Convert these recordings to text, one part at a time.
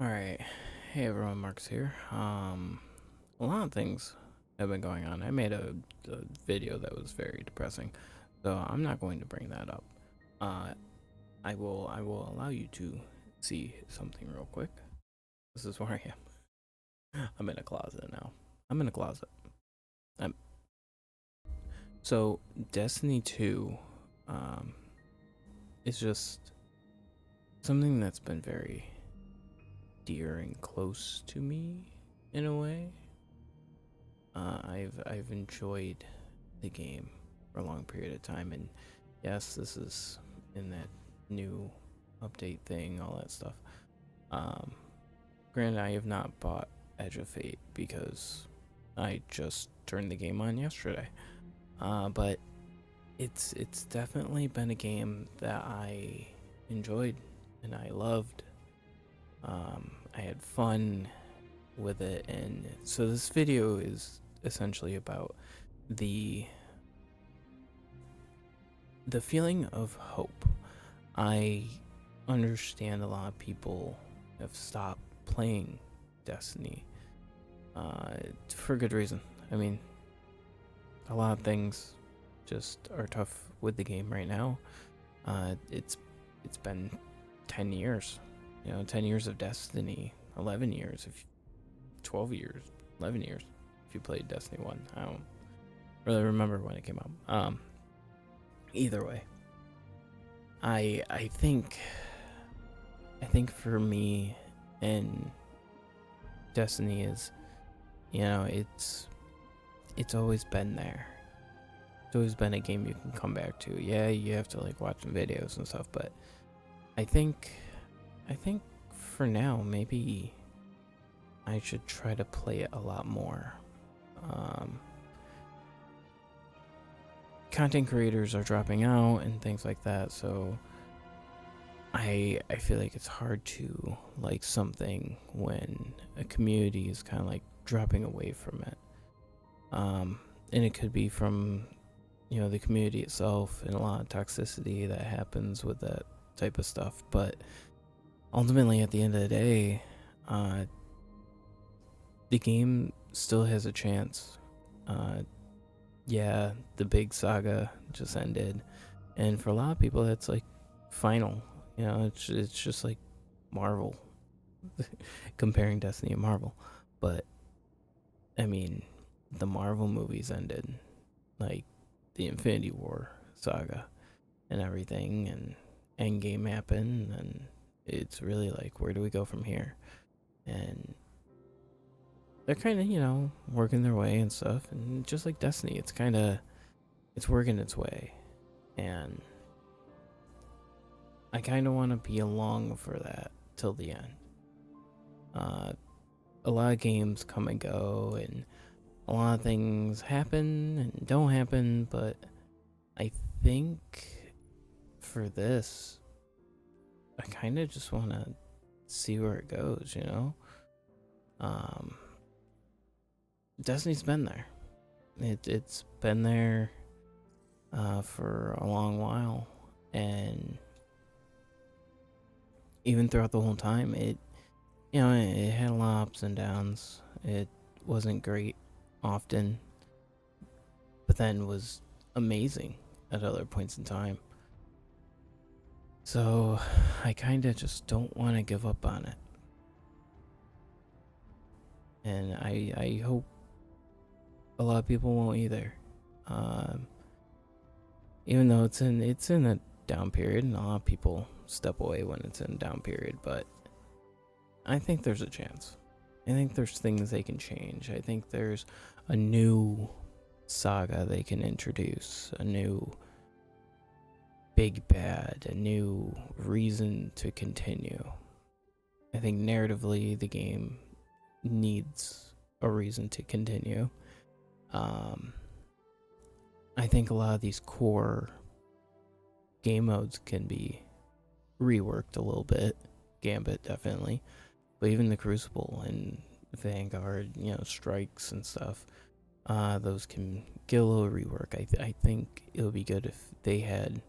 Alright. Hey everyone, Markus here. A lot of things have been going on. I made a video that was very depressing, so I'm not going to bring that up. Uh, I will allow you to see something real quick. This is where I am. I'm in a closet now. I'm in a closet. I'm, so Destiny 2, um, is just something that's been very dear and close to me in a way. I've enjoyed the game for a long period of time, and yes, this is in that new update thing, all that stuff. Um, Granted, I have not bought Edge of Fate because I just turned the game on yesterday. But it's definitely been a game that I enjoyed and I loved. I had fun with it, and so this video is essentially about the the feeling of hope. I understand a lot of people have stopped playing Destiny for good reason. I mean, a lot of things just are tough with the game right now. It's been 10 years, 10 years of Destiny, 11 years, if 12 years, 11 years if you played Destiny 1. I don't really remember when it came out. Either way, I think for me and Destiny is, it's always been there. It's always been a game you can come back to. Yeah, you have to like watch some videos and stuff, but I think I think for now maybe I should try to play it a lot more. Um, Content creators are dropping out and things like that, so I feel like it's hard to like something when a community is kind of like dropping away from it. And it could be from the community itself and a lot of toxicity that happens with that type of stuff. But ultimately, at the end of the day, uh, the game still has a chance. Uh, yeah, the big saga just ended, and for a lot of people, that's like final. It's just like Marvel, comparing Destiny and Marvel. But I mean, the Marvel movies ended, like the Infinity War saga and everything, and Endgame happened, and it's really like, where do we go from here? And they're kind of, working their way and stuff, and just like Destiny, it's working its way, and I kind of want to be along for that till the end. Uh, a lot of games come and go, and a lot of things happen and don't happen, but I think for this, I kind of just want to see where it goes. Um, Destiny's been there. It's been there for a long while, and even throughout the whole time, it had a lot of ups and downs. It wasn't great often, but then was amazing at other points in time. So I kind of just don't want to give up on it, and I hope a lot of people won't either. Um, Even though it's in a down period, and a lot of people step away when it's in a down period, but I think there's a chance. I think there's things they can change. I think there's a new saga they can introduce, a new big bad, a new reason to continue. I think narratively the game needs a reason to continue. Um, I think a lot of these core game modes can be reworked a little bit. Gambit definitely, but even the Crucible and Vanguard, strikes and stuff, those can get a little rework. I think it would be good if they had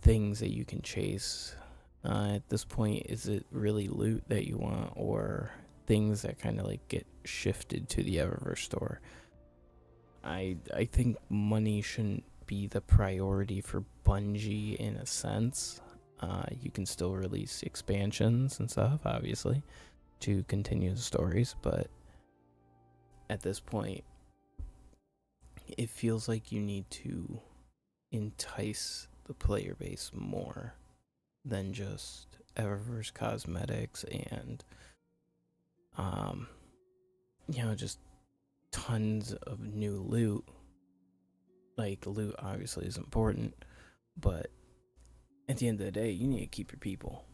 things that you can chase At this point, is it really loot that you want, or things that kind of like get shifted to the Eververse store? I think money shouldn't be the priority for Bungie in a sense. You can still release expansions and stuff, obviously, to continue the stories, but at this point, it feels like you need to entice the player base more than just Eververse cosmetics and, um, just tons of new loot. Like, loot obviously is important, but at the end of the day, you need to keep your people.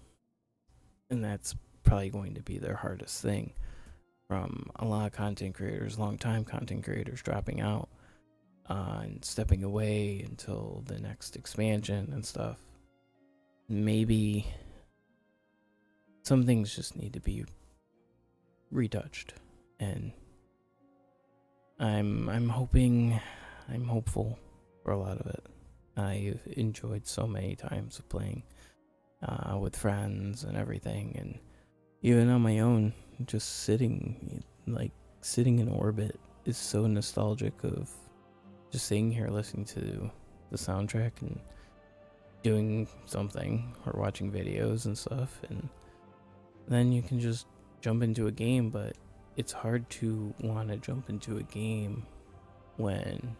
And that's probably going to be their hardest thing. From a lot of content creators, long-time content creators dropping out and stepping away until the next expansion and stuff. Maybe some things just need to be retouched, and I'm hopeful for a lot of it. I've enjoyed so many times of playing with friends and everything, and even on my own, just sitting in orbit is so nostalgic of just sitting here listening to the soundtrack and doing something or watching videos and stuff, and then you can just jump into a game. But it's hard to want to jump into a game when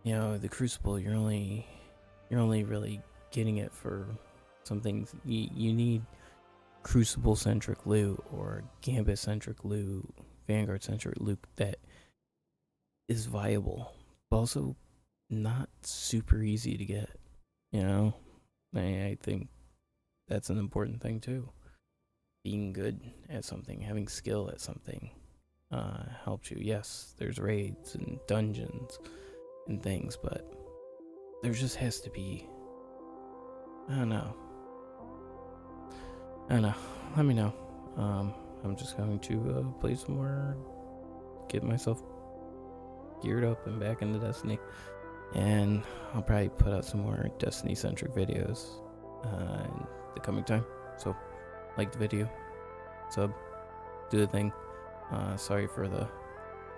the Crucible, you're only really getting it for something. You need Crucible centric loot or Gambit centric loot, Vanguard centric loot that is viable, but also not super easy to get. I think that's an important thing too. Being good at something, having skill at something, helps you. Yes, there's raids and dungeons and things, but there just has to be. I don't know. Let me know. I'm just going to play some more, get myself geared up and back into Destiny, and I'll probably put out some more Destiny-centric videos in the coming time. So, like the video, sub, do the thing. Sorry for the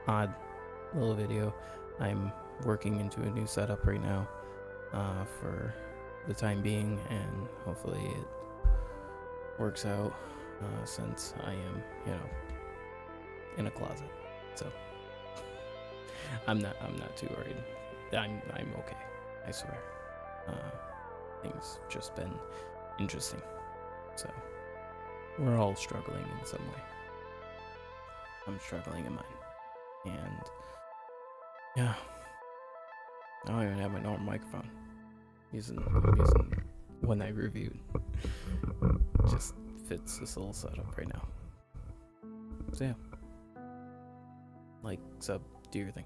odd little video. I'm working into a new setup right now for the time being, and hopefully it works out since I am, in a closet. So I'm not too worried. I'm okay. I swear. Things just been interesting. So we're all struggling in some way. I'm struggling in mine. And yeah, I don't even have my normal microphone. I'm using one I reviewed. Just fits this little setup right now. So yeah. Like, sub, do your thing.